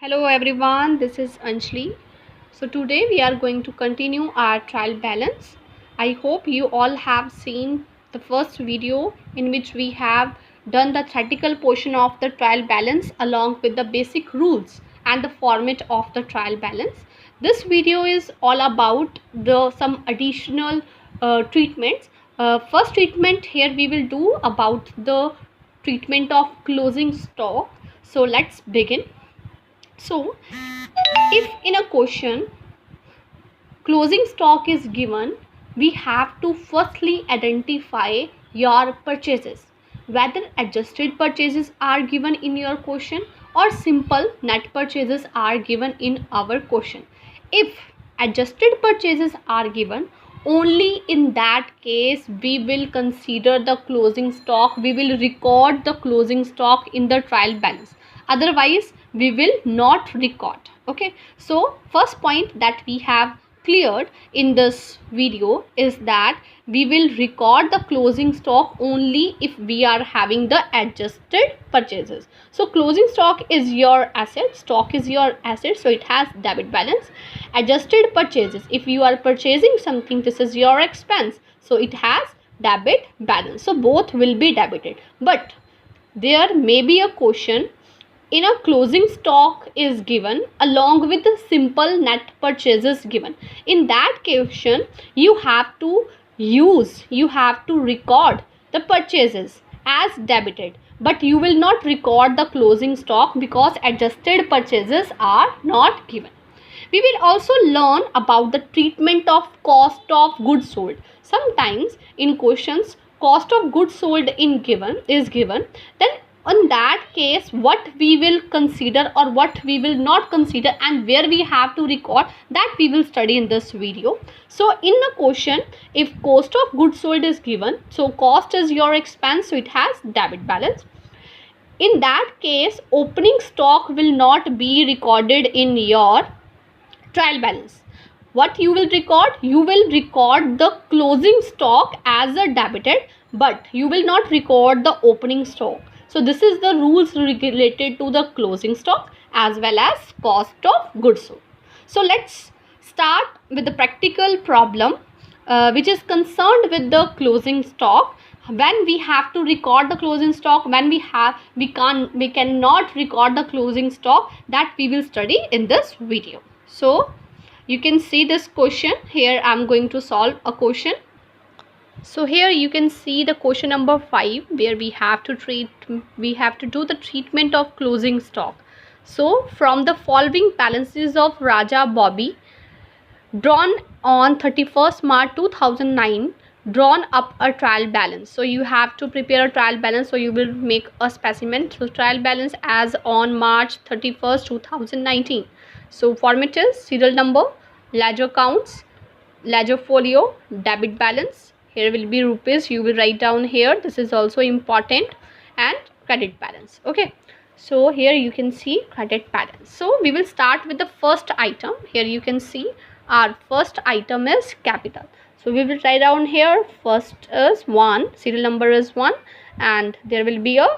Hello everyone, this is Anjali. So today we are going to continue our trial balance. I hope you all have seen the first video in which we have done the theoretical portion of the trial balance along with the basic rules and the format of the trial balance. This video is all about some additional treatments. First treatment here we will do about the treatment of closing stock. So let's begin. So, if in a question closing stock is given, we have to firstly identify your purchases, whether adjusted purchases are given in your question or simple net purchases are given in our question. If adjusted purchases are given, only in that case we will consider the closing stock, we will record the closing stock in the trial balance, otherwise we will not record. Okay, so first point that we have cleared in this video is that we will record the closing stock only if we are having the adjusted purchases. So closing stock is your asset, stock is your asset, so it has debit balance. Adjusted purchases, if you are purchasing something, this is your expense, so it has debit balance, so both will be debited. But there may be a question in a closing stock is given along with the simple net purchases given. In that question you have to record the purchases as debited, but you will not record the closing stock because adjusted purchases are not given. We will also learn about the treatment of cost of goods sold. Sometimes in questions cost of goods sold is given, then in that case what we will consider or what we will not consider and where we have to record, that we will study in this video. So in the question, if cost of goods sold is given, so cost is your expense, so it has debit balance. In that case opening stock will not be recorded in your trial balance. What you will record? You will record the closing stock as a debited, but you will not record the opening stock. So this is the rules related to the closing stock as well as cost of goods sold. So let's start with the practical problem which is concerned with the closing stock. When we have to record the closing stock, when we cannot record the closing stock, that we will study in this video. So you can see this question here. I'm going to solve a question. So here you can see the question number 5 where we have to do the treatment of closing stock. So from the following balances of Raja Bobby drawn on 31st March 2009, drawn up a trial balance. So you have to prepare a trial balance, so you will make a specimen. So trial balance as on March 31st 2019. So format is serial number, ledger counts, ledger folio, debit balance. Here will be rupees, you will write down here, this is also important, and credit balance. Okay, so here you can see credit balance. So we will start with the first item. Here you can see our first item is capital. So we will write down here, first is 1, serial number is 1, and there will be a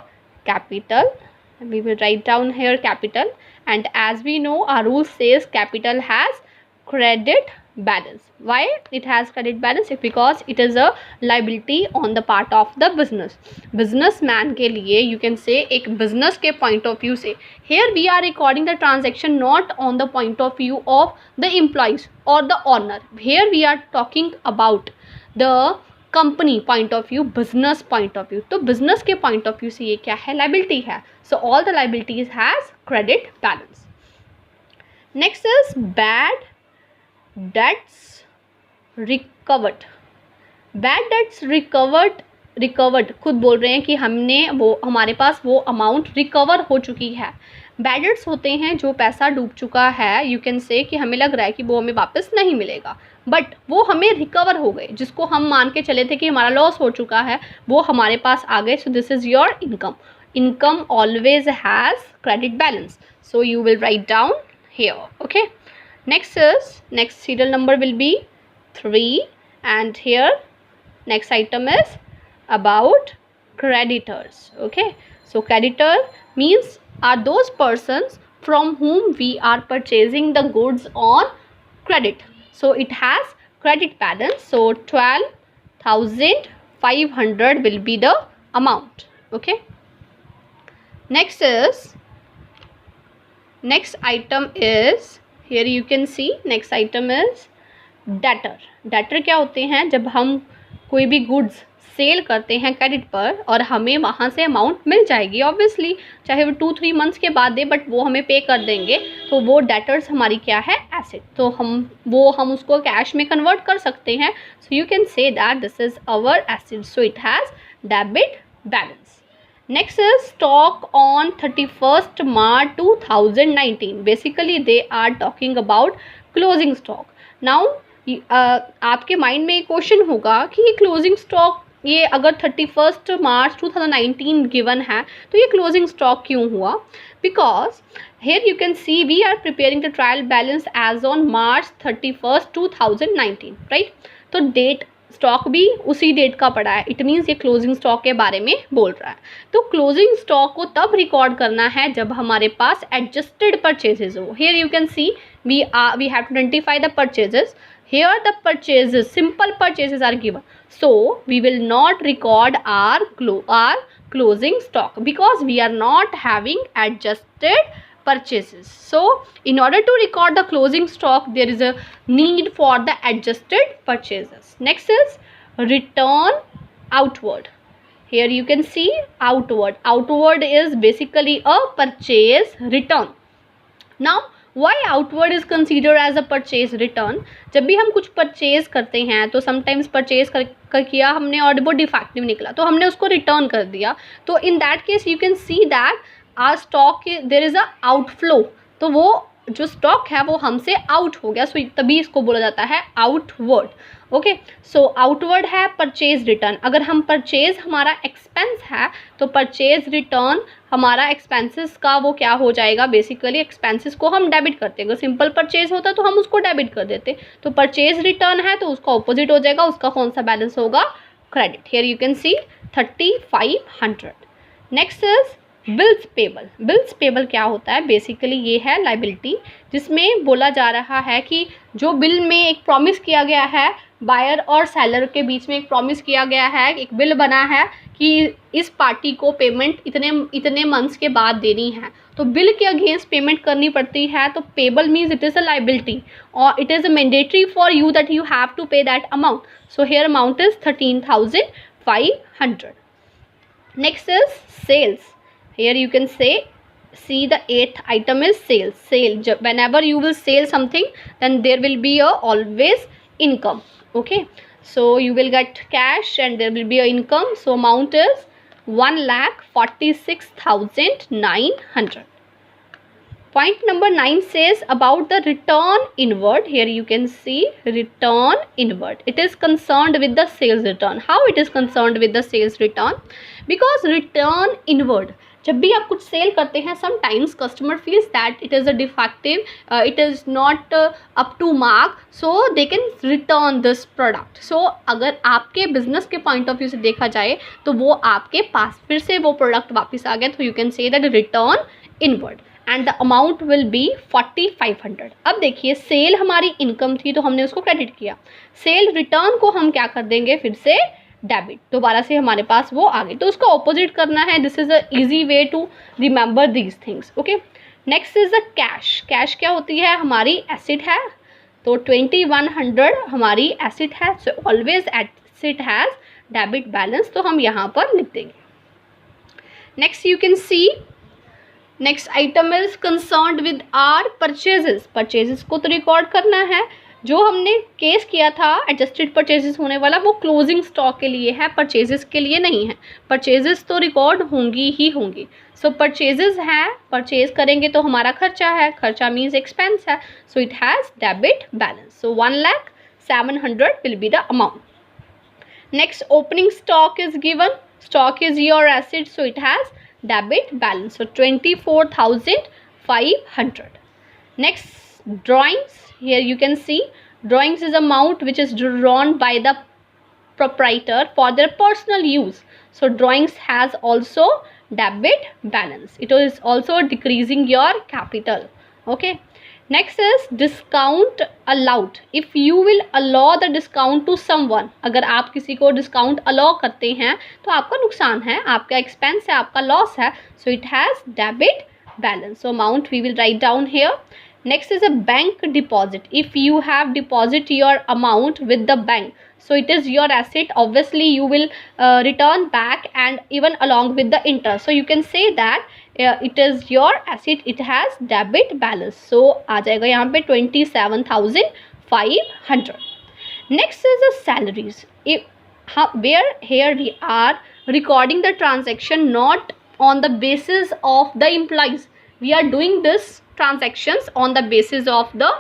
capital. We will write down here capital, and as we know our rule says capital has credit balance. Why it has credit balance? Because it is a liability on the part of the business. Businessman के लिए you can say एक business के point of view से, here we are recording the transaction not on the point of view of the employees or the owner. Here we are talking about the company point of view, business point of view. तो business के point of view से ये क्या है? Liability है. So all the liabilities has credit balance. Next is bad debts recovered. Bad debts recovered खुद बोल रहे हैं कि हमने वो हमारे पास वो अमाउंट रिकवर हो चुकी है. बैड डेट्स होते हैं जो पैसा डूब चुका है, यू कैन से कि हमें लग रहा है कि वो हमें वापस नहीं मिलेगा, बट वो हमें रिकवर हो गए, जिसको हम मान के चले थे कि हमारा लॉस हो चुका है वो हमारे पास आ गए. सो this is your income. Income always has credit balance, so you will write down here. Okay, next serial number will be 3, and here next item is about creditors. Okay, so creditor means are those persons from whom we are purchasing the goods on credit. So it has credit balance. So 12,500 will be the amount. Okay. Next item is, here you can see, next item is debtor. Debtor क्या होते हैं? जब हम कोई भी goods sale करते हैं credit पर और हमें वहाँ से अमाउंट मिल जाएगी ऑब्वियसली, चाहे वो 2-3 मंथ्स के बाद दे, बट वो हमें पे कर देंगे, तो वो डेटर्स हमारी क्या है? एसेट. तो हम उसको कैश में कन्वर्ट कर सकते हैं. सो you can say that this is our asset. So it has debit balance. Next is stock on 31st March 2019. Basically they are talking about closing stock. Now आपके माइंड में एक क्वेश्चन होगा कि ये क्लोजिंग स्टॉक, ये अगर 31st March 2019 given है तो ये क्लोजिंग स्टॉक क्यों हुआ? Because here you can see we are preparing the trial balance as on March 31st 2019, right? तो डेट स्टॉक भी उसी डेट का पड़ा है. इट मीन्स ये क्लोजिंग स्टॉक के बारे में बोल रहा है. तो क्लोजिंग स्टॉक को तब रिकॉर्ड करना है जब हमारे पास एडजस्टेड परचेजेस हो. Here you can C we have to identify the purchases. Here the purchases, simple purchases are given. So we will not record our closing stock because we are not having adjusted purchases. So in order to record the closing stock, there is a need for the adjusted purchases. Next is return outward. Here you can see outward. Outward is basically a purchase return. Now why outward is considered as a purchase return? जब भी हम कुछ purchase करते हैं तो sometimes purchase कर किया हमने और वो डिफेक्टिव निकला तो हमने उसको रिटर्न कर दिया. तो in that case you can see that our stock there is a outflow. तो वो जो स्टॉक है वो हमसे आउट हो गया. सो तभी इसको बोला जाता है आउटवर्ड. ओके. सो आउटवर्ड है परचेज रिटर्न. अगर हम परचेज हमारा एक्सपेंस है तो परचेज रिटर्न हमारा एक्सपेंसेस का वो क्या हो जाएगा? बेसिकली एक्सपेंसेस को हम डेबिट करते हैं. अगर सिंपल परचेज होता तो हम उसको डेबिट कर देते. तो परचेज रिटर्न है तो उसका ऑपोजिट हो जाएगा. उसका कौन सा बैलेंस होगा? Credit. Here you can C 3500. Next is bills payable. Bills payable क्या होता है? बेसिकली ये है लाइबिलिटी जिसमें बोला जा रहा है कि जो बिल में एक प्रॉमिस किया गया है, बायर और सेलर के बीच में एक प्रॉमिस किया गया है, एक बिल बना है कि इस पार्टी को पेमेंट इतने मंथ्स के बाद देनी है, तो बिल के अगेंस्ट पेमेंट करनी पड़ती है. तो payable means it is a liability और it is a mandatory for you that you have to pay that amount. So here amount is 13,500. Next is sales. Here you can see the 8th item is sales. Sale, whenever you will sell something then there will be a always income. Okay, so you will get cash and there will be a income. So amount is 1,46,900. Point number 9 says about the return inward. Here you can see return inward. It is concerned with the sales return. How it is concerned with the sales return? Because return inward, जब भी आप कुछ sell करते हैं sometimes customer feels that it is a defective, it is not up to mark, so they can return this product. So अगर आपके business के point of view से देखा जाए तो वो आपके पास फिर से वो प्रोडक्ट वापस आ गया, तो you can say that return inward and the amount will be 4,500. अब देखिए सेल हमारी इनकम थी तो हमने उसको क्रेडिट किया. सेल रिटर्न को हम क्या कर देंगे? फिर से डेबिट. दोबारा से हमारे पास वो आ गई, तो उसको ऑपोजिट करना है. This is a easy way to remember these things. Okay. Next is the cash. Cash क्या होती है? हमारी एसेट है. तो 2,100 हमारी एसेट है. So always asset has debit balance, तो हम यहाँ पर लिख देंगे. Next you can see next item is concerned with our purchases. Purchases को तो रिकॉर्ड करना है. जो हमने केस किया था एडजस्टेड परचेजेस होने वाला वो क्लोजिंग स्टॉक के लिए है, परचेजेस के लिए नहीं है. परचेजेस तो रिकॉर्ड होंगी ही होंगी. सो परचेजेस है, परचेज करेंगे तो हमारा खर्चा है, खर्चा मीन्स एक्सपेंस है. So it has debit balance. So 1,07,000 will be the amount. Next opening stock is given. Stock is your asset, so it has debit balance. So 24,500. Next drawings. Here you can see drawings is amount which is drawn by the proprietor for their personal use. So drawings has also debit balance. It is also decreasing your capital. Okay. Next is discount allowed. If you will allow the discount to someone, अगर आप किसी को discount allow करते हैं तो आपका नुकसान है, आपका expense है, आपका loss है. So it has debit balance. So amount we will write down here. Next is a bank deposit. If you have deposit your amount with the bank, so it is your asset, obviously you will return back and even along with the interest. So you can say that it is your asset, it has debit balance. So आ जाएगा यहाँ पे 27,500. Next is the salaries. Where here we are recording the transaction not on the basis of the employees. We are doing this transactions on the basis of the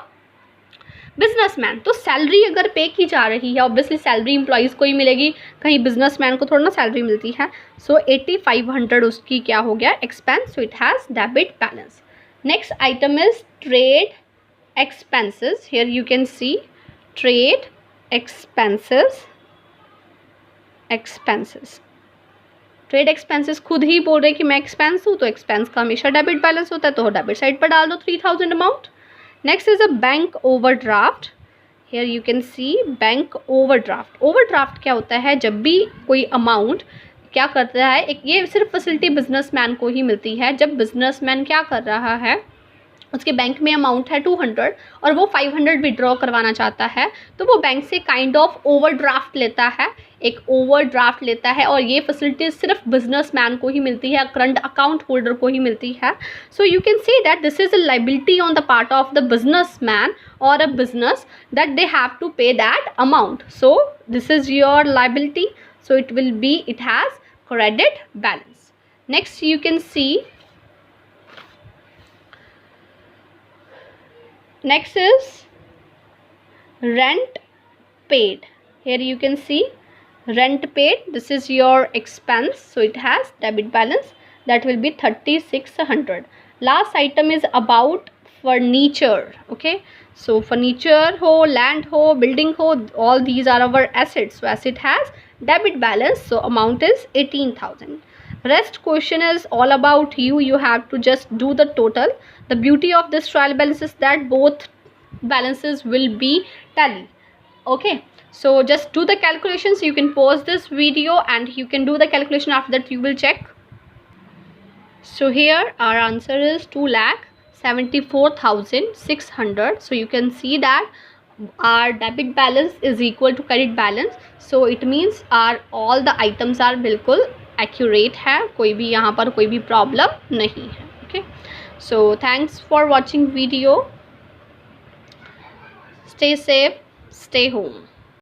businessman. तो salary अगर पे की जा रही है, ऑब्वियसली सैलरी एम्प्लॉयज़ को ही मिलेगी, कहीं बिजनेसमैन को थोड़ा ना सैलरी मिलती है. सो 8500 उसकी क्या हो गया, expense. So it has debit balance. Next item is trade expenses. Here you can C trade expenses. Trade expenses खुद ही बोल रहे कि मैं एक्सपेंस हूँ, तो एक्सपेंस का हमेशा डेबिट बैलेंस होता है, तो डेबिट साइड पर डाल दो 3000 amount. Next is a bank overdraft. Here you can see bank overdraft. Overdraft क्या होता है, जब भी कोई अमाउंट क्या करता है, एक ये सिर्फ फैसिलिटी बिजनेसमैन को ही मिलती है. जब बिजनेसमैन क्या कर रहा है, उसके बैंक में अमाउंट है 200 और वो 500 विड्रॉ करवाना चाहता है, तो वो बैंक से काइंड ऑफ ओवरड्राफ्ट लेता है, एक ओवरड्राफ्ट लेता है. और ये फैसिलिटी सिर्फ बिजनेसमैन को ही मिलती है, करंट अकाउंट होल्डर को ही मिलती है. So you can say that this is a liability on the part of the businessman और a business that they have to pay that amount. So this is your liability. So it will be, it has credit balance. Next you can see, next is rent paid. Here you can see rent paid. This is your expense, so it has debit balance. That will be 3600. Last item is about furniture. Okay, so furniture ho, land ho, building ho, all these are our assets. So asset has debit balance, so amount is 18,000. Rest question is all about you. You have to just do the total. The beauty of this trial balance is that both balances will be tally. Okay, so just do the calculations. You can pause this video and you can do the calculation. After that you will check. So here our answer is 2,74,600. So you can see that our debit balance is equal to credit balance. So it means our all the items are बिल्कुल accurate है, कोई भी यहाँ पर कोई भी problem नहीं है. Okay, so thanks for watching video. Stay safe, stay home.